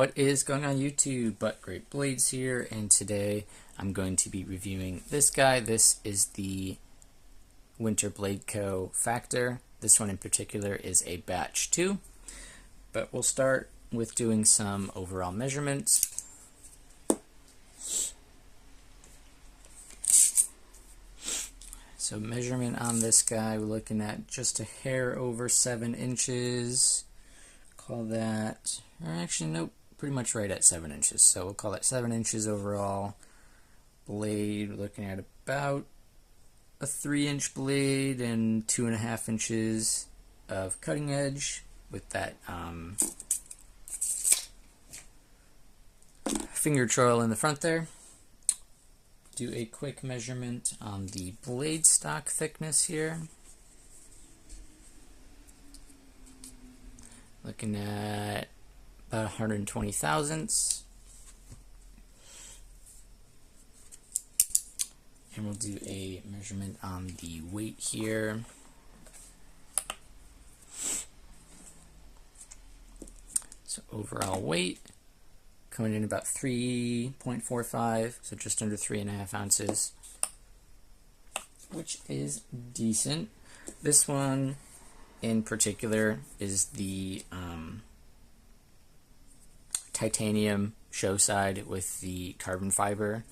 What is going on YouTube? But Great Blades here, and today I'm going to be reviewing this guy. This is the Winterbladeco Factor. This one in particular is a batch 2, but we'll start with doing some overall measurements. So measurement on this guy, we're looking at just a hair over 7 inches. Call that, or actually nope, pretty much right at 7 inches. So we'll call that 7 inches overall. Blade, we're looking at about a 3-inch blade and 2.5 inches of cutting edge with that finger choil in the front there. Do a quick measurement on the blade stock thickness here. Looking at about 120 thousandths. And we'll do a measurement on the weight here. So overall weight coming in about 3.45, so just under 3.5 ounces, which is decent. This one in particular is the titanium show side with the carbon fiber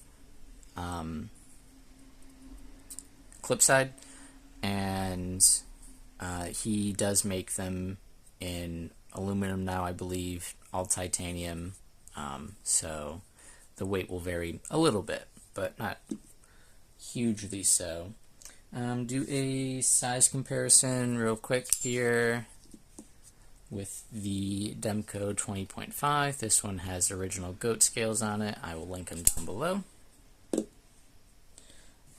clip side, and he does make them in aluminum now, I believe, all titanium, so the weight will vary a little bit, but not hugely so. Do a size comparison real quick here with the Demco 20.5. This one has original goat scales on it. I will link them down below.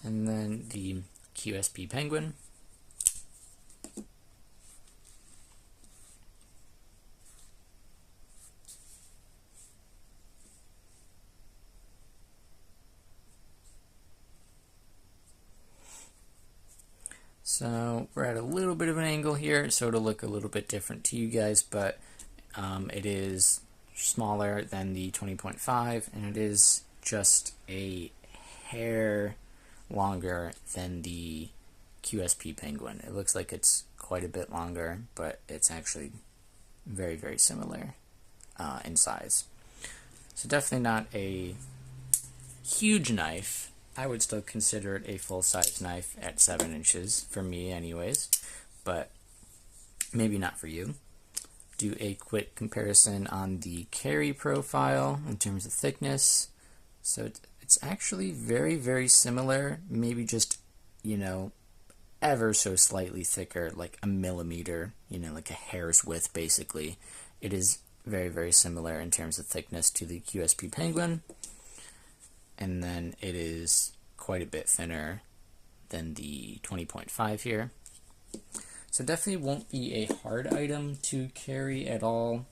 And then the QSP Penguin. So we're at a little bit of an angle here, so it'll look a little bit different to you guys, but it is smaller than the 20.5, and it is just a hair longer than the QSP Penguin. It looks like it's quite a bit longer, but it's actually very, very similar in size. So definitely not a huge knife. I would still consider it a full-size knife at 7 inches, for me anyways, but maybe not for you. Do a quick comparison on the carry profile in terms of thickness. So it's actually very, very similar, maybe just, you know, ever so slightly thicker, like a millimeter, you know, like a hair's width basically. It is very, very similar in terms of thickness to the QSP Penguin. And then it is quite a bit thinner than the 20.5 here. So definitely won't be a hard item to carry at all.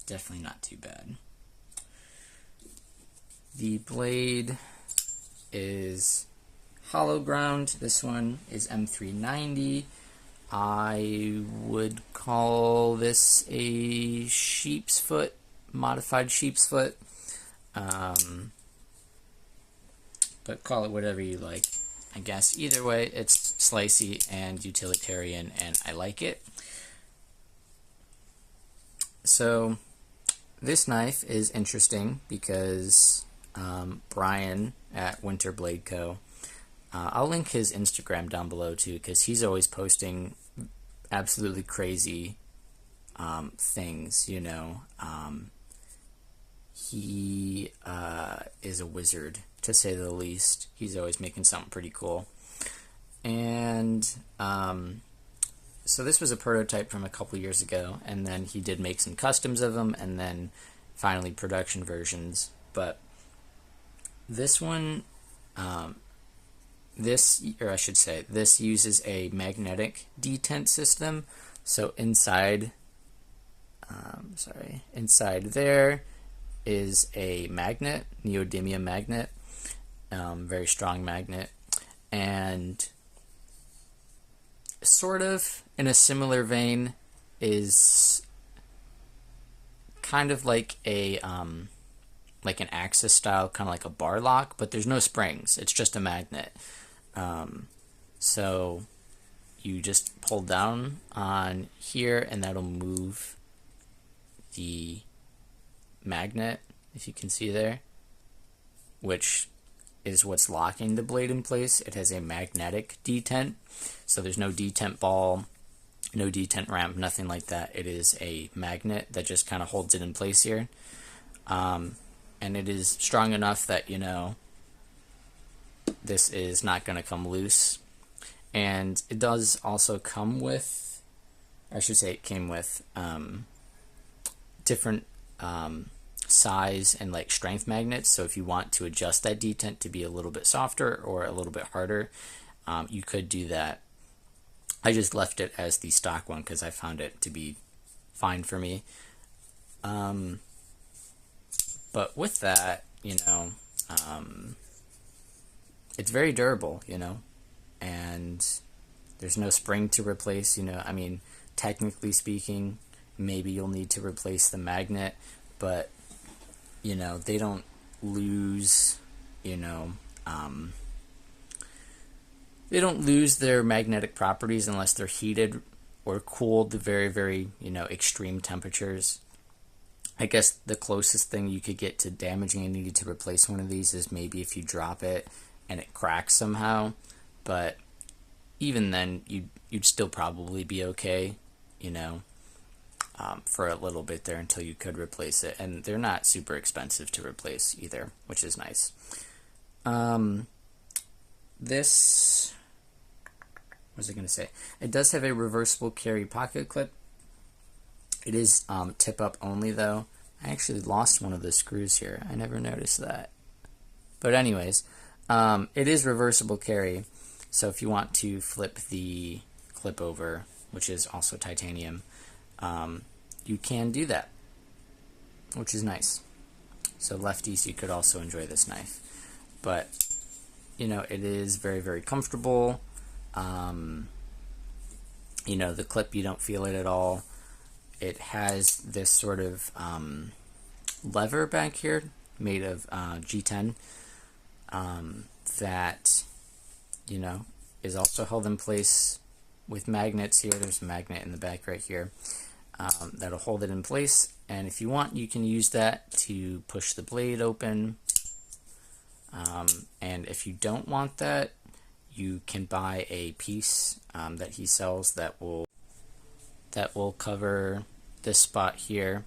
Definitely not too bad. The blade is hollow ground. This one is M390. I would call this a sheep's foot, modified sheep's foot, but call it whatever you like, I guess. Either way, it's slicey and utilitarian, and I like it. So this knife is interesting because Brian at Winterbladeco, I'll link his Instagram down below too, because he's always posting absolutely crazy things, you know. He is a wizard, to say the least. He's always making something pretty cool. And so this was a prototype from a couple years ago, and then he did make some customs of them, and then finally production versions. But this one, this uses a magnetic detent system. So inside there is a magnet, neodymium magnet, very strong magnet, and sort of in a similar vein is kind of like like an Axis style, kind of like a bar lock, but there's no springs. It's just a magnet. So you just pull down on here and that'll move the magnet, if you can see there, which is what's locking the blade in place. It has a magnetic detent, so there's no detent ball, no detent ramp, nothing like that. It is a magnet that just kind of holds it in place here. And it is strong enough that, you know, this is not going to come loose. And it does also come with, I should say it came with different size and like strength magnets. So if you want to adjust that detent to be a little bit softer or a little bit harder, you could do that. I just left it as the stock one because I found it to be fine for me. But with that, you know, it's very durable, you know, and there's no spring to replace, you know. I mean, technically speaking, maybe you'll need to replace the magnet, but, you know, they don't lose, you know, they don't lose their magnetic properties unless they're heated or cooled to very, very, you know, extreme temperatures. I guess the closest thing you could get to damaging and needing to replace one of these is maybe if you drop it and it cracks somehow, but even then you'd still probably be okay, you know, for a little bit there until you could replace it. And they're not super expensive to replace either, which is nice. This, what was I going to say? It does have a reversible carry pocket clip. It is tip up only though. I actually lost one of the screws here. I never noticed that. But anyways, it is reversible carry. So if you want to flip the clip over, which is also titanium, you can do that, which is nice. So lefties, you could also enjoy this knife. But, you know, it is very, very comfortable. You know, the clip, you don't feel it at all. It has this sort of lever back here made of G10 that, you know, is also held in place with magnets here. There's a magnet in the back right here that'll hold it in place. And if you want, you can use that to push the blade open. And if you don't want that, you can buy a piece that he sells that will cover this spot here.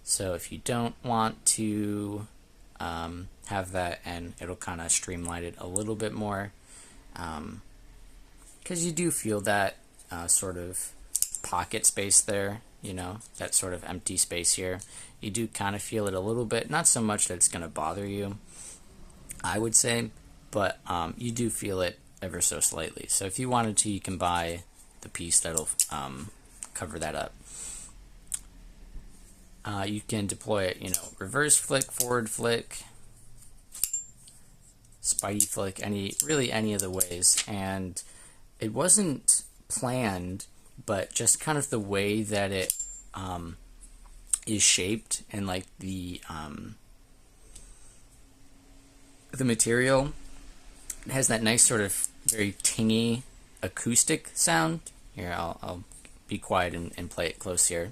So if you don't want to have that, and it'll kind of streamline it a little bit more, because you do feel that sort of pocket space there, you know, that sort of empty space here. You do kind of feel it a little bit, not so much that it's going to bother you, I would say, but you do feel it ever so slightly. So if you wanted to, you can buy the piece that'll cover that up. You can deploy it, you know, reverse flick, forward flick, spidey flick, really any of the ways. And it wasn't planned, but just kind of the way that it is shaped, and like the material, it has that nice sort of very tingy acoustic sound. Here, I'll be quiet and play it close here.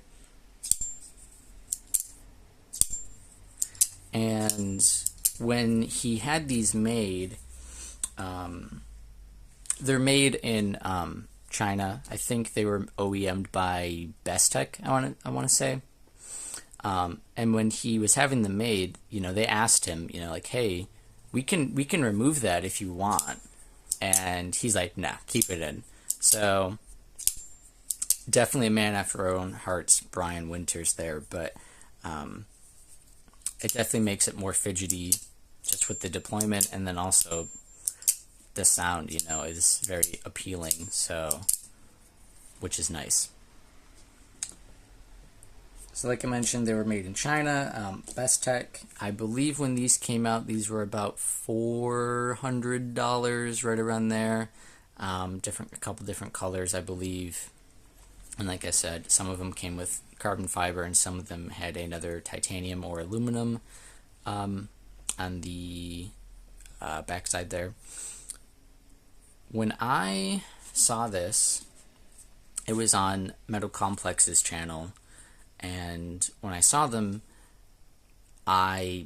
And when he had these made, they're made in China. I think they were OEM'd by Bestech, I want to say. And when he was having them made, you know, they asked him, you know, like, hey, we can remove that if you want. And he's like, nah, keep it in. So definitely a man after our own hearts, Brian Winters there, but it definitely makes it more fidgety just with the deployment, and then also the sound, you know, is very appealing, so, which is nice. So like I mentioned, they were made in China, Bestech. I believe when these came out, these were about $400, right around there. A couple different colors, I believe. And like I said, some of them came with carbon fiber, and some of them had another titanium or aluminum on the backside there. When I saw this, it was on Metal Complex's channel, and when I saw them, I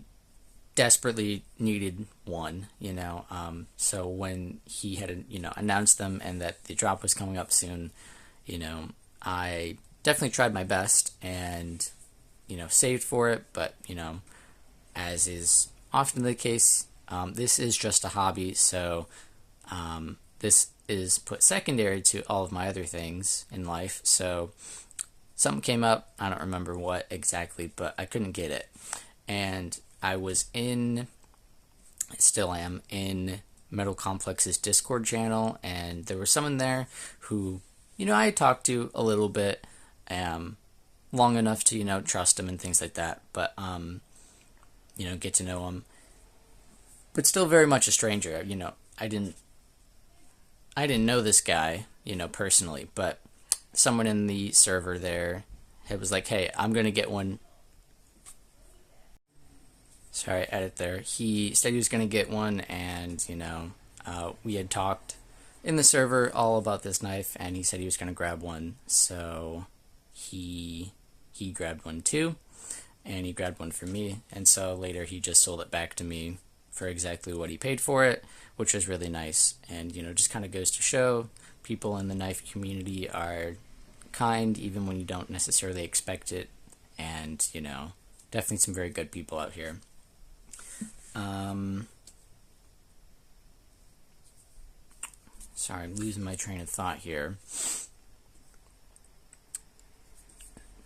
desperately needed one, so when he had, announced them and that the drop was coming up soon, I definitely tried my best and, saved for it, but, as is often the case, this is just a hobby, so this is put secondary to all of my other things in life, so something came up, I don't remember what exactly, but I couldn't get it, and I was still am in Metal Complex's Discord channel, and there was someone there who, I had talked to a little bit, long enough to, trust him and things like that, but, get to know him, but still very much a stranger. I didn't know this guy, personally, but someone in the server there, it was like, hey, I'm gonna get one. Sorry, edit there. He said he was gonna get one, and we had talked in the server all about this knife, and he said he was gonna grab one, so he grabbed one too, and he grabbed one for me, and so later he just sold it back to me for exactly what he paid for it, which was really nice, and just kind of goes to show people in the knife community are kind even when you don't necessarily expect it, and definitely some very good people out here. Sorry, I'm losing my train of thought here.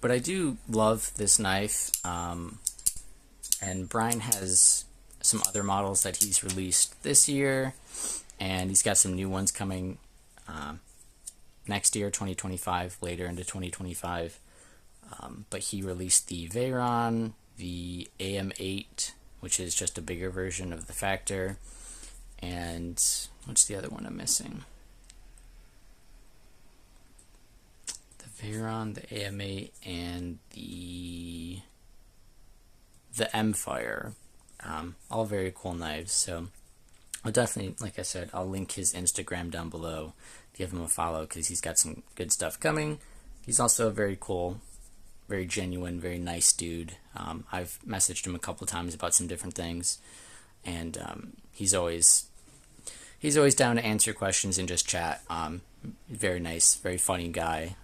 But I do love this knife, and Brian has some other models that he's released this year, and he's got some new ones coming next year, 2025, later into 2025. But he released the Veyron, the AM8, which is just a bigger version of the Factor, and what's the other one I'm missing? The Veyron, the AM8, and the M-Fire. All very cool knives, so I'll definitely, like I said, I'll link his Instagram down below. Give him a follow because he's got some good stuff coming. He's also a very cool, very genuine, very nice dude. I've messaged him a couple times about some different things, and he's always down to answer questions and just chat. Very nice, very funny guy.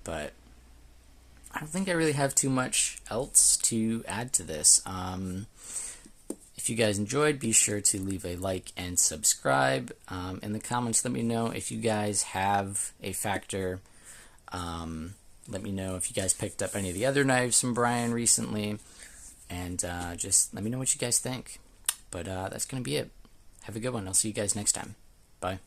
But I don't think I really have too much else to add to this. If you guys enjoyed, be sure to leave a like and subscribe. In the comments, let me know if you guys have a Factor. Let me know if you guys picked up any of the other knives from Brian recently. And just let me know what you guys think. But that's going to be it. Have a good one. I'll see you guys next time. Bye.